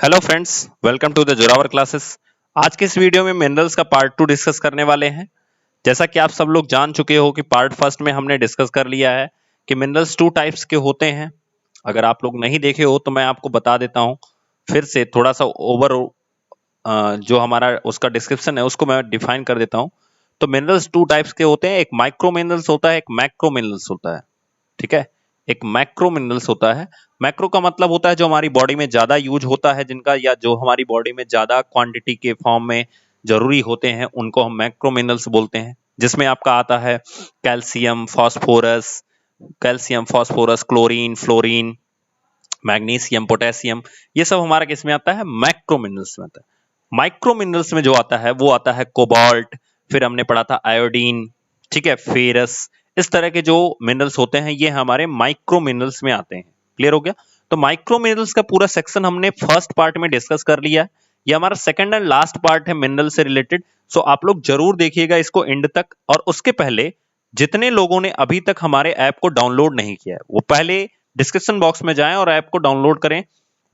Hello friends, welcome to the Zorawar classes. आज के इस वीडियो में मिनरल्स का पार्ट 2 डिस्कस करने वाले हैं। जैसा कि आप सब लोग जान चुके हो कि पार्ट फर्स्ट में हमने डिस्कस कर लिया है कि मिनरल्स 2 टाइप्स के होते हैं। अगर आप लोग नहीं देखे हो तो मैं आपको बता देता हूं, फिर से थोड़ा सा ओवर जो हमारा उसका डिस्क्रिप्शन है उसको मैं डिफाइन कर देता हूं। तो मिनरल्स 2 टाइप्स के होते हैं, एक माइक्रो मिनरल्स होता है, एक मैक्रो मिनरल्स होता है। ठीक है, एक मैक्रो मिनरल्स होता है। मैक्रो का मतलब होता है जो हमारी बॉडी में ज्यादा यूज होता है जिनका, या जो हमारी बॉडी में ज्यादा क्वांटिटी के फॉर्म में जरूरी होते हैं, उनको हम मैक्रो मिनरल्स बोलते हैं। जिसमें आपका आता है calcium phosphorus, chlorine, fluorine, magnesium, potassium. ये सब हमारा किस में आता है? मैक्रो मिनरल्स में आता है। माइक्रो मिनरल्स में जो आता है वो आता है कोबाल्ट, फिर हमने पढ़ा था आयोडीन, ठीक है, फेरस। इस तरह के जो मिनरल्स होते हैं ये हमारे माइक्रो मिनरल्स में आते हैं। क्लियर हो गया? तो माइक्रो मिनरल्स का पूरा सेक्शन हमने फर्स्ट पार्ट में डिस्कस कर लिया है। ये हमारा सेकंड एंड लास्ट पार्ट है मिनरल से रिलेटेड। सो आप लोग जरूर देखिएगा इसको एंड तक। और उसके पहले जितने लोगों ने अभी तक हमारे ऐप को डाउनलोड नहीं किया है वो पहले डिस्क्रिप्शन बॉक्स में जाएं और ऐप को डाउनलोड करें।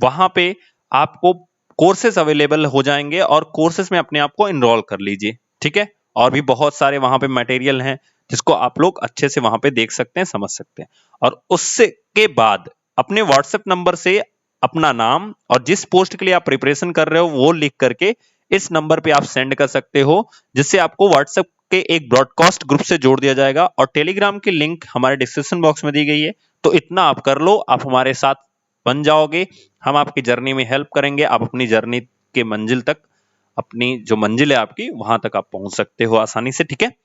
वहां पे आपको कोर्सेस अवेलेबल हो जाएंगे और कोर्सेस में अपने आप को एनरोल कर लीजिए। ठीक है, और भी बहुत सारे वहां पे मटेरियल हैं जिसको आप लोग अच्छे से वहां पे देख सकते हैं, समझ सकते हैं। और उससे के बाद अपने व्हाट्सएप नंबर से अपना नाम और जिस पोस्ट के लिए आप प्रिपरेशन कर रहे हो वो लिख करके इस नंबर पे आप सेंड कर सकते हो, जिससे आपको व्हाट्सएप के एक ब्रॉडकास्ट ग्रुप से जोड़ दिया जाएगा। और टेलीग्राम की लिंक हमारे डिस्क्रिप्शन बॉक्स में दी गई है। तो इतना आप कर लो, आप हमारे साथ बन जाओगे। हम आपकी जर्नी में हेल्प करेंगे, आप अपनी जर्नी के मंजिल तक, अपनी जो मंजिल है आपकी, वहां तक आप पहुंच सकते हो आसानी से। ठीक है,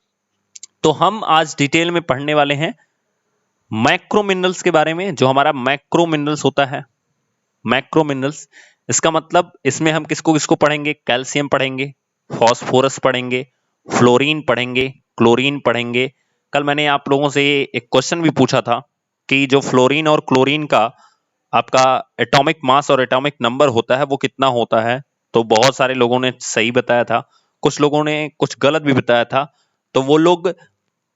तो हम आज डिटेल में पढ़ने वाले हैं मैक्रो मिनरल्स के बारे में। जो हमारा मैक्रो मिनरल्स होता है, मैक्रो मिनरल्स, इसका मतलब इसमें हम किसको किसको पढ़ेंगे? कैल्शियम पढ़ेंगे, फॉस्फोरस पढ़ेंगे, फ्लोरीन पढ़ेंगे, क्लोरीन पढ़ेंगे। कल मैंने आप लोगों से एक क्वेश्चन भी पूछा था कि जो फ्लोरीन और क्लोरीन का आपका एटॉमिक मास और एटॉमिक नंबर होता है वो कितना होता है। तो बहुत सारे लोगों ने सही बताया था, कुछ लोगों ने कुछ गलत भी बताया था। तो वो लोग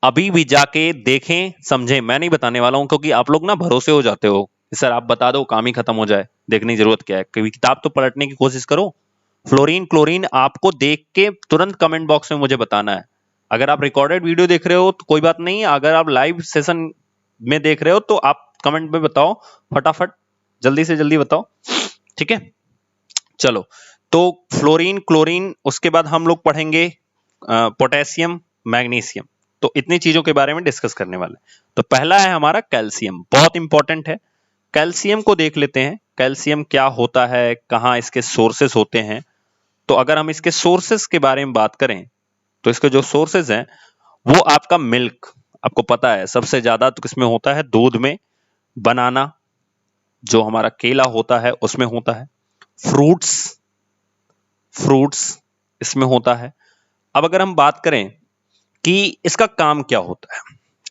अभी भी जाके देखें समझें, मैं नहीं बताने वाला हूं, क्योंकि आप लोग ना भरोसे हो जाते हो कि सर आप बता दो काम ही खत्म हो जाए, देखने की जरूरत क्या है। कभी किताब तो पलटने की कोशिश करो। फ्लोरीन क्लोरीन आपको देख के तुरंत कमेंट बॉक्स में मुझे बताना है। अगर आप रिकॉर्डेड वीडियो देख रहे हो तो कोई बात नहीं, अगर आप लाइव सेशन में देख रहे हो तो आप कमेंट में बताओ, फटाफट जल्दी से जल्दी बताओ। ठीक है, चलो। तो फ्लोरीन क्लोरीन, उसके बाद हम लोग पढ़ेंगे पोटेशियम, मैग्नीशियम। तो इतनी चीजों के बारे में डिस्कस करने वाले। तो पहला है हमारा कैल्शियम, बहुत इंपॉर्टेंट है। कैल्शियम को देख लेते हैं, कैल्शियम क्या होता है, कहाँ इसके सोर्सेस होते हैं। तो अगर हम इसके सोर्सेस के बारे में बात करें तो इसके जो सोर्सेस हैं वो आपका मिल्क, आपको पता है सबसे ज्यादा तो किसमें होता है? दूध में। बनाना, जो हमारा केला होता है उसमें होता है। फ्रूट्स, फ्रूट्स इसमें होता है। अब अगर हम बात करें कि इसका काम क्या होता है,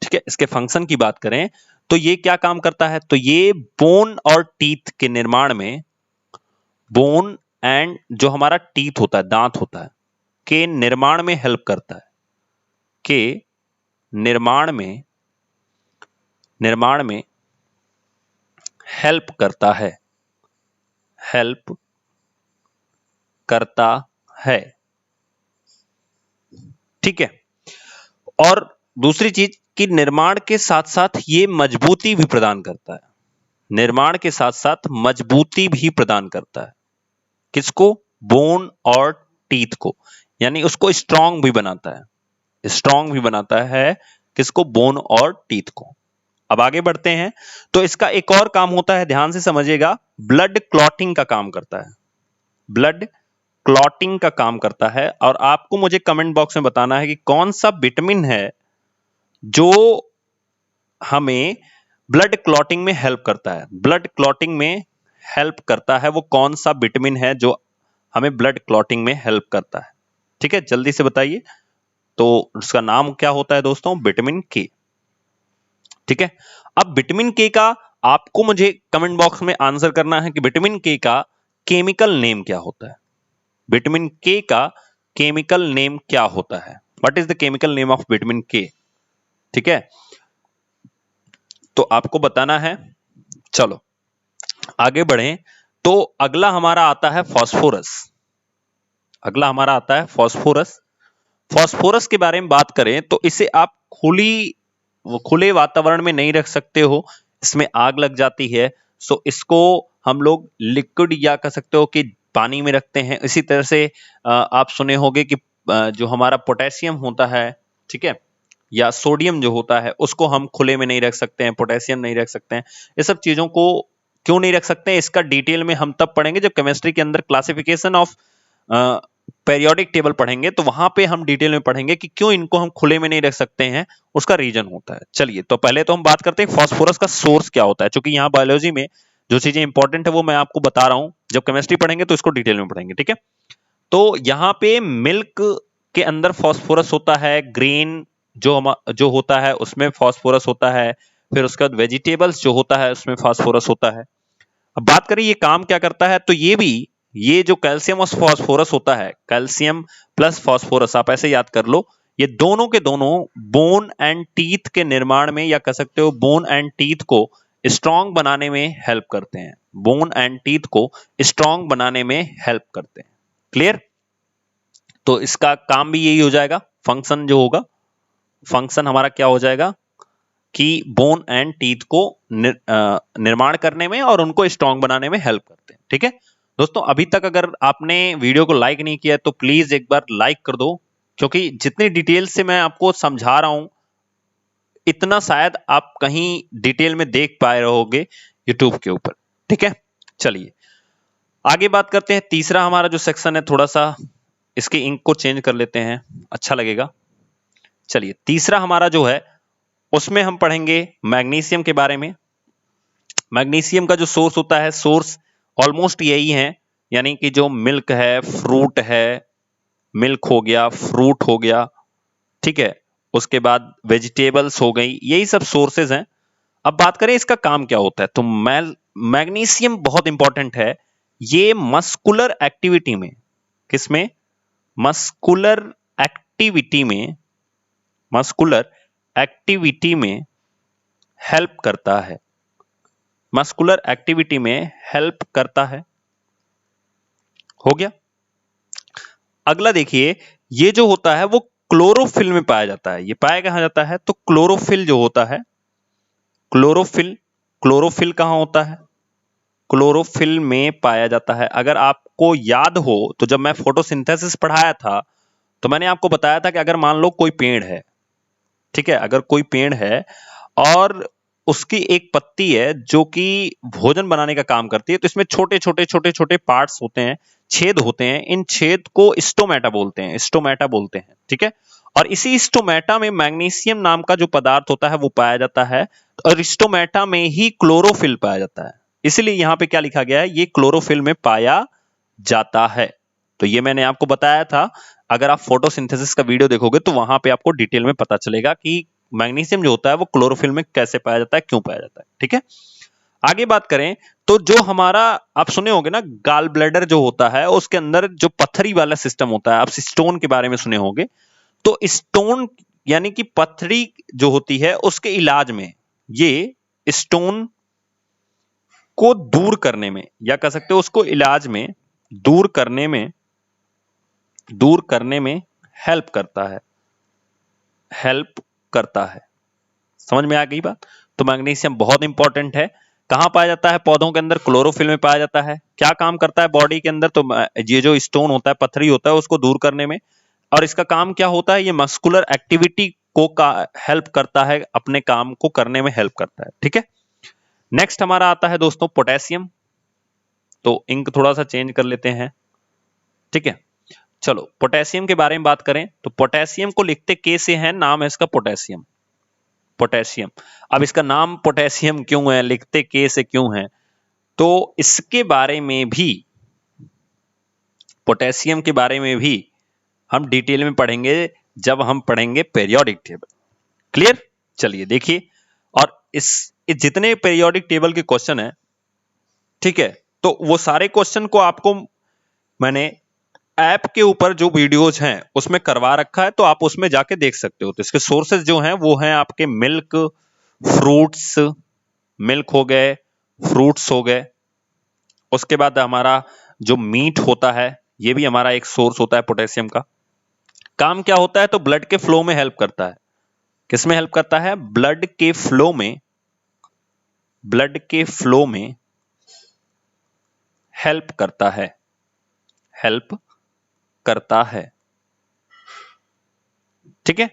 ठीक है, इसके फंक्शन की बात करें तो ये क्या काम करता है? तो ये बोन और टीथ के निर्माण में, बोन एंड जो हमारा टीथ होता है, दांत होता है, के निर्माण में हेल्प करता है। के निर्माण में हेल्प करता है, हेल्प करता है। ठीक है, और दूसरी चीज कि निर्माण के साथ साथ ये मजबूती भी प्रदान करता है। निर्माण के साथ साथ मजबूती भी प्रदान करता है। किसको? बोन और टीथ को, यानी उसको स्ट्रांग भी बनाता है। स्ट्रांग भी बनाता है किसको? बोन और टीथ को। अब आगे बढ़ते हैं। तो इसका एक और काम होता है, ध्यान से समझिएगा, ब्लड क्लॉटिंग का काम करता है। ब्लड क्लॉटिंग का काम करता है। और आपको मुझे कमेंट बॉक्स में बताना है कि कौन सा विटामिन है जो हमें ब्लड क्लॉटिंग में हेल्प करता है। ब्लड क्लॉटिंग में हेल्प करता है वो कौन सा विटामिन है जो हमें ब्लड क्लॉटिंग में हेल्प करता है? ठीक है, जल्दी से बताइए। तो उसका नाम क्या होता है दोस्तों? विटामिन के। ठीक है, अब विटामिन के का आपको मुझे कमेंट बॉक्स में आंसर करना है कि विटामिन के का केमिकल नेम क्या होता है। विटामिन के का केमिकल नेम क्या होता है? What is the chemical name of vitamin के? ठीक है, तो आपको बताना है। चलो आगे बढ़ें। तो अगला हमारा आता है फास्फोरस। अगला हमारा आता है फास्फोरस। फास्फोरस के बारे में बात करें तो इसे आप खुले वातावरण में नहीं रख सकते हो, इसमें आग लग जाती है। सो इसको हम लोग लिक्विड या कह सकते हो कि पानी में रखते हैं। इसी तरह से आप सुने होंगे कि जो हमारा पोटेशियम होता है, ठीक है, या सोडियम जो होता है, उसको हम खुले में नहीं रख सकते हैं, पोटेशियम नहीं रख सकते हैं। ये सब चीजों को क्यों नहीं रख सकते हैं, इसका डिटेल में हम तब पढ़ेंगे जब केमिस्ट्री के अंदर क्लासिफिकेशन ऑफ पेरियोडिक टेबल पढ़ेंगे, तो वहां पे हम डिटेल में पढ़ेंगे कि क्यों इनको हम खुले में नहीं रख सकते हैं, उसका रीजन होता है। चलिए, तो पहले तो हम बात करते हैं फास्फोरस का सोर्स क्या होता है। क्योंकि यहाँ बायोलॉजी में जो चीजें इंपॉर्टेंट है वो मैं आपको बता रहा हूं, जब केमिस्ट्री पढ़ेंगे तो इसको डिटेल में पढ़ेंगे, ठीक है। तो यहाँ पे मिल्क के अंदर फास्फोरस होता है, ग्रेन जो होता है उसमें फास्फोरस होता है, फिर उसके बाद वेजिटेबल्स जो होता है उसमें फास्फोरस होता है। अब बात करें ये काम क्या करता है, तो ये जो कैल्शियम और फास्फोरस होता है, कैल्शियम प्लस फास्फोरस, आप ऐसे याद कर लो, ये दोनों के दोनों बोन एंड टीथ के निर्माण में, या कह सकते हो बोन एंड टीथ को स्ट्रांग बनाने में हेल्प करते हैं। बोन एंड टीथ को स्ट्रांग बनाने में हेल्प करते हैं। क्लियर? तो इसका काम भी यही हो जाएगा, फंक्शन जो होगा, फंक्शन हमारा क्या हो जाएगा कि बोन एंड टीथ को निर्माण करने में और उनको स्ट्रांग बनाने में हेल्प करते हैं, ठीक है। दोस्तों, अभी तक अगर आपने वीडियो को लाइक नहीं किया तो प्लीज एक बार लाइक कर दो, क्योंकि जितनी डिटेल से मैं आपको समझा रहा हूं इतना शायद आप कहीं डिटेल में देख पाए रहोगे यूट्यूब के ऊपर, ठीक है। चलिए आगे बात करते हैं। तीसरा हमारा जो सेक्शन है, थोड़ा सा इसके इंक को चेंज कर लेते हैं, अच्छा लगेगा। चलिए, तीसरा हमारा जो है उसमें हम पढ़ेंगे मैग्नीशियम के बारे में। मैग्नीशियम का जो सोर्स होता है, सोर्स ऑलमोस्ट यही है, यानी कि जो मिल्क है, फ्रूट है, मिल्क हो गया, फ्रूट हो गया, ठीक है, उसके बाद वेजिटेबल्स हो गई, यही सब सोर्सेज हैं। अब बात करें इसका काम क्या होता है, तो मैग्नीशियम बहुत इंपॉर्टेंट है। ये मस्कुलर एक्टिविटी में, किसमें? मस्कुलर एक्टिविटी में, मस्कुलर एक्टिविटी में हेल्प करता है, मस्कुलर एक्टिविटी में हेल्प करता है। हो गया। अगला देखिए, ये जो होता है वो क्लोरोफिल में पाया जाता है। ये पाया कहां जाता है, तो क्लोरोफिल जो होता है, क्लोरोफिल, क्लोरोफिल कहां होता है? क्लोरोफिल में पाया जाता है। अगर आपको याद हो तो जब मैं फोटोसिंथेसिस पढ़ाया था तो मैंने आपको बताया था कि अगर मान लो कोई पेड़ है, ठीक है, अगर कोई पेड़ है और उसकी एक पत्ती है जो कि भोजन बनाने का काम करती है, तो इसमें छोटे छोटे छोटे छोटे पार्ट्स होते हैं, छेद होते हैं। इन छेद को स्टोमेटा बोलते हैं, स्टोमेटा बोलते हैं, ठीक है। और इसी स्टोमेटा में मैग्नीशियम नाम का जो पदार्थ होता है वो पाया जाता है, और स्टोमेटा में ही क्लोरोफिल पाया जाता है। इसलिए यहां पे क्या लिखा गया है, ये क्लोरोफिल में पाया जाता है। तो ये मैंने आपको बताया था, अगर आप फोटोसिंथेसिस का वीडियो देखोगे तो वहां पे आपको डिटेल में पता चलेगा कि मैग्नीशियम जो होता है वो क्लोरोफिल में कैसे पाया जाता है, क्यों पाया जाता है, ठीक है। आगे बात करें तो जो हमारा, आप सुने होंगे ना, गाल ब्लैडर जो होता है उसके अंदर जो पत्थरी वाला सिस्टम होता है, आप स्टोन के बारे में सुने होंगे। तो स्टोन यानी कि पत्थरी जो होती है उसके इलाज में, ये स्टोन को दूर करने में, या कह सकते हो उसको इलाज में दूर करने में हेल्प करता है, हेल्प करता है। समझ में आ गई बात? तो मैग्नीशियम बहुत इंपॉर्टेंट है। कहां पाया जाता है? पौधों के अंदर क्लोरोफिल में पाया जाता है। क्या काम करता है बॉडी के अंदर? तो ये जो स्टोन होता है, पत्थरी होता है, उसको दूर करने में। और इसका काम क्या होता है? ये मस्कुलर एक्टिविटी को हेल्प करता है, अपने काम को करने में हेल्प करता है, ठीक है। नेक्स्ट हमारा आता है दोस्तों पोटेशियम। तो इंक थोड़ा सा चेंज कर लेते हैं, ठीक है। चलो पोटेशियम के बारे में बात करें तो पोटेशियम को लिखते के से है, नाम है इसका पोटेशियम, पोटेशियम। अब इसका नाम पोटेशियम क्यों है, लिखते के से क्यों है, तो इसके बारे में भी, पोटेशियम के बारे में भी हम डिटेल में पढ़ेंगे जब हम पढ़ेंगे पेरियोडिक टेबल। क्लियर? चलिए देखिए, और इस जितने पेरियोडिक टेबल के क्वेश्चन है, ठीक है, तो वो सारे क्वेश्चन को आपको मैंने ऐप के ऊपर जो वीडियोज हैं उसमें करवा रखा है, तो आप उसमें जाके देख सकते हो। तो इसके सोर्सेज जो हैं वो हैं आपके मिल्क, फ्रूट्स, मिल्क हो गए, फ्रूट्स हो गए, उसके बाद हमारा जो मीट होता है ये भी हमारा एक सोर्स होता है पोटेशियम का। काम क्या होता है, तो ब्लड के फ्लो में हेल्प करता है। किसमें हेल्प करता है? ब्लड के फ्लो में, ब्लड के फ्लो में हेल्प करता है, हेल्प करता है। ठीक है,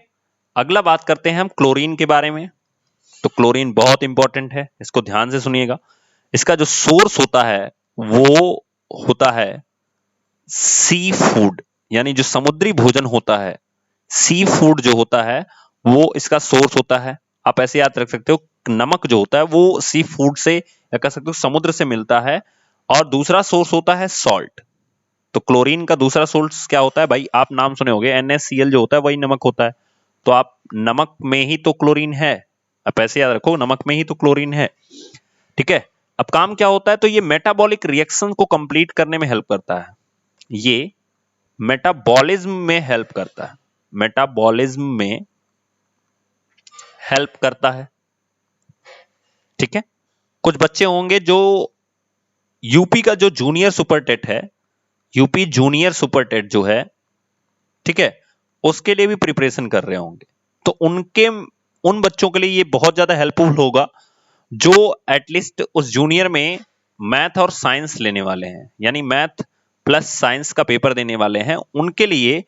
अगला बात करते हैं हम क्लोरीन के बारे में। तो क्लोरीन बहुत इंपॉर्टेंट है, इसको ध्यान से सुनिएगा। इसका जो सोर्स होता है वो होता है सी फूड, यानी जो समुद्री भोजन होता है, सी फूड जो होता है वो इसका सोर्स होता है। आप ऐसे याद रख सकते हो, नमक जो होता है वो सी फूड से या कह सकते हो समुद्र से मिलता है। और दूसरा सोर्स होता है सॉल्ट। तो क्लोरीन का दूसरा सोर्स क्या होता है भाई? आप नाम सुने होंगे, NaCl जो होता है वही नमक होता है। तो आप नमक में ही तो क्लोरीन है, आप ऐसे याद रखो, नमक में ही तो क्लोरीन है। ठीक है, अब काम क्या होता है, तो ये मेटाबॉलिक रिएक्शन को कंप्लीट करने में हेल्प करता है। ये मेटाबॉलिज्म में हेल्प करता है, मेटाबॉलिज्म में हेल्प करता है। ठीक है, कुछ बच्चे होंगे जो यूपी का जो जूनियर सुपर टेट है, यूपी जूनियर सुपर टेट जो है, ठीक है, उसके लिए भी प्रिपरेशन कर रहे होंगे। तो उन बच्चों के लिए ये बहुत ज्यादा हेल्पफुल होगा जो एटलीस्ट उस जूनियर में मैथ और साइंस लेने वाले हैं, यानी मैथ प्लस साइंस का पेपर देने वाले हैं। उनके लिए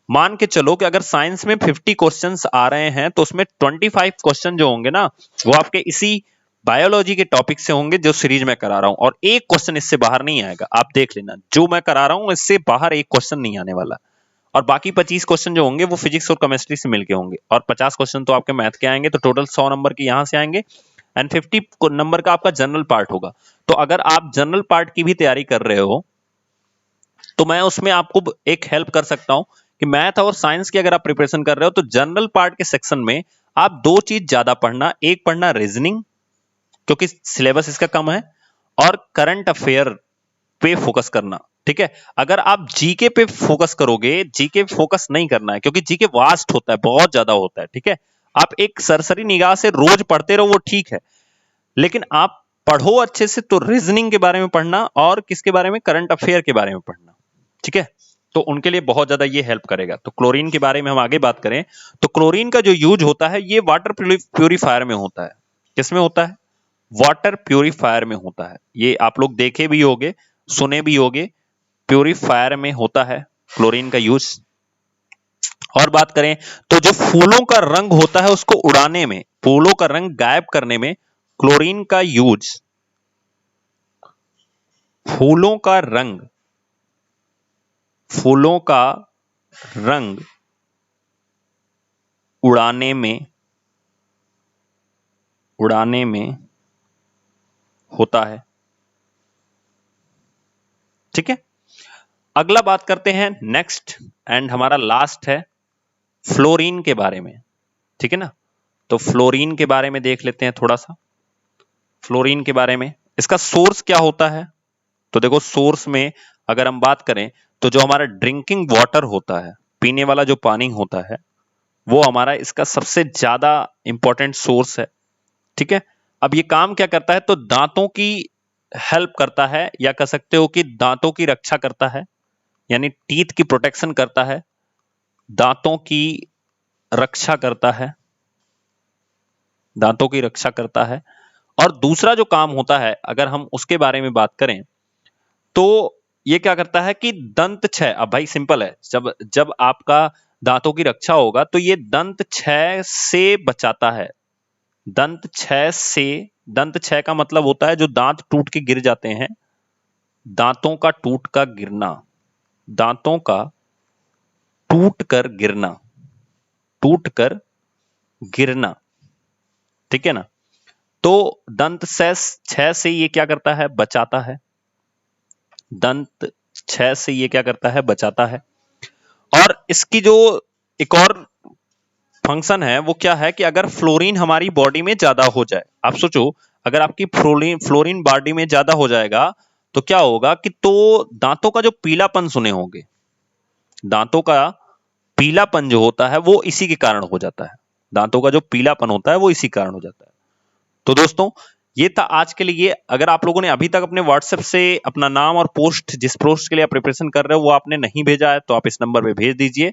मान के चलो कि अगर साइंस में 50 क्वेश्चंस आ रहे हैं तो उसमें 25 क्वेश्चन जो होंगे ना वो आपके इसी बायोलॉजी के टॉपिक से होंगे जो सीरीज में करा रहा हूं, और एक क्वेश्चन इससे बाहर नहीं आएगा। आप देख लेना, जो मैं करा रहा हूं इससे बाहर एक क्वेश्चन नहीं आने वाला। और बाकी 25 क्वेश्चन जो होंगे वो फिजिक्स और केमिस्ट्री से मिलके होंगे, और 50 क्वेश्चन तो आपके मैथ के आएंगे। तो टोटल 100 नंबर के यहां से आएंगे एंड 50 नंबर का आपका जनरल पार्ट होगा। तो अगर आप जनरल पार्ट की भी तैयारी कर रहे हो तो मैं उसमें आपको एक हेल्प कर सकता हूं कि मैथ और साइंस की अगर आप प्रिपरेशन कर रहे हो तो जनरल पार्ट के सेक्शन में आप दो चीज ज्यादा पढ़ना। एक पढ़ना रीजनिंग, क्योंकि सिलेबस इसका कम है, और करंट अफेयर पे फोकस करना। ठीक है, अगर आप जीके पे फोकस करोगे, जीके फोकस नहीं करना है क्योंकि जीके वास्ट होता है, बहुत ज्यादा होता है। ठीक है, आप एक सरसरी निगाह से रोज पढ़ते रहो वो ठीक है, लेकिन आप पढ़ो अच्छे से तो रीजनिंग के बारे में पढ़ना और किसके बारे में? करंट अफेयर के बारे में पढ़ना। ठीक है, तो उनके लिए बहुत ज्यादा ये हेल्प करेगा। तो क्लोरीन के बारे में हम आगे बात करें तो क्लोरीन का जो यूज होता है ये वाटर प्यूरिफायर में होता है। किसमें होता है? वाटर प्यूरिफायर में होता है। ये आप लोग देखे भी होंगे, सुने भी होंगे, प्यूरिफायर में होता है क्लोरीन का यूज। और बात करें तो जो फूलों का रंग होता है उसको उड़ाने में, फूलों का रंग गायब करने में क्लोरीन का यूज, फूलों का रंग, फूलों का रंग उड़ाने में, उड़ाने में होता है। ठीक है, अगला बात करते हैं नेक्स्ट एंड हमारा लास्ट है फ्लोरीन के बारे में। ठीक है ना, तो फ्लोरीन के बारे में देख लेते हैं थोड़ा सा। फ्लोरीन के बारे में, इसका सोर्स क्या होता है? तो देखो, सोर्स में अगर हम बात करें तो जो हमारा ड्रिंकिंग वाटर होता है, पीने वाला जो पानी होता है, वो हमारा इसका सबसे ज्यादा इंपॉर्टेंट सोर्स है। ठीक है, अब ये काम क्या करता है? तो दांतों की हेल्प करता है, या कह सकते हो कि दांतों की रक्षा करता है, यानी टीथ की प्रोटेक्शन करता है, दांतों की रक्षा करता है, दांतों की रक्षा करता है। और दूसरा जो काम होता है अगर हम उसके बारे में बात करें तो ये क्या करता है कि दंत क्षय। अब भाई सिंपल है, जब जब आपका दांतों की रक्षा होगा तो ये दंत क्षय से बचाता है। दंत क्षय से, दंत क्षय का मतलब होता है जो दांत टूट के गिर जाते हैं, दांतों का टूट का गिरना, दांतों का टूट कर गिरना, टूट कर गिरना। ठीक है ना, तो दंत क्षय से ये क्या करता है? बचाता है। दंत क्षय से ये क्या करता है? बचाता है। और इसकी जो एक और फंक्शन है वो क्या है कि अगर फ्लोरीन हमारी बॉडी में ज्यादा हो जाए, आप सोचो अगर आपकी फ्लोरीन बॉडी में ज्यादा हो जाएगा तो क्या होगा कि तो दांतों का जो पीलापन सुने होंगे, दांतों का पीलापन जो होता है वो इसी के कारण हो जाता है। दांतों का जो पीलापन होता है वो इसी कारण हो जाता है। तो दोस्तों ये था आज के लिए। अगर आप लोगों ने अभी तक अपने व्हाट्सएप से अपना नाम और पोस्ट, जिस पोस्ट के लिए आप प्रिपरेशन कर रहे हो वो आपने नहीं भेजा है, तो आप इस नंबर पे भेज दीजिए।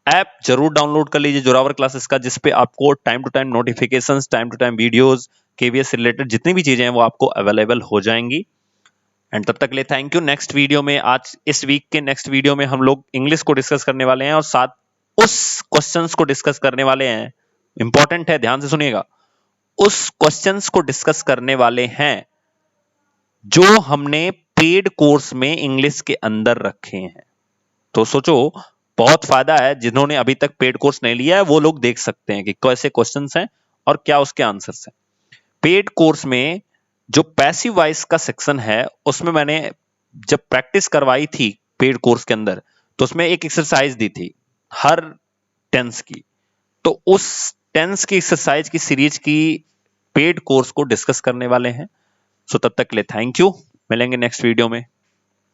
ऐप जरूर डाउनलोड कर लीजिए जोरावर क्लासेस का, जिसपे आपको time to time notifications, time to time videos, KVS से रिलेटेड जितनी भी चीजें हैं वो आपको अवेलेबल हो जाएंगी। एंड तब तक के लिए थैंक यू। नेक्स्ट वीडियो में, आज इस वीक के नेक्स्ट वीडियो में हम लोग इंग्लिश को डिस्कस करने वाले हैं और साथ उस क्वेश्चंस को डिस्कस करने वाले हैं, इंपॉर्टेंट है, ध्यान से सुनिएगा, उस क्वेश्चंस को डिस्कस करने वाले हैं जो हमने पेड कोर्स में इंग्लिश के अंदर रखे हैं। तो सोचो, बहुत फायदा है, जिन्होंने अभी तक पेड कोर्स नहीं लिया है वो लोग देख सकते हैं कि कैसे क्वेश्चंस हैं और क्या उसके आंसर्स हैं। पेड कोर्स में जो पैसिव वॉइस का सेक्शन है उसमें मैंने जब प्रैक्टिस करवाई थी पेड कोर्स के अंदर, तो उसमें एक एक्सरसाइज दी थी हर टेंस की। तो उस टेंस की एक्सरसाइज की सीरीज की पेड कोर्स को डिस्कस करने वाले हैं। सो तब तक के लिए थैंक यू, मिलेंगे नेक्स्ट वीडियो में।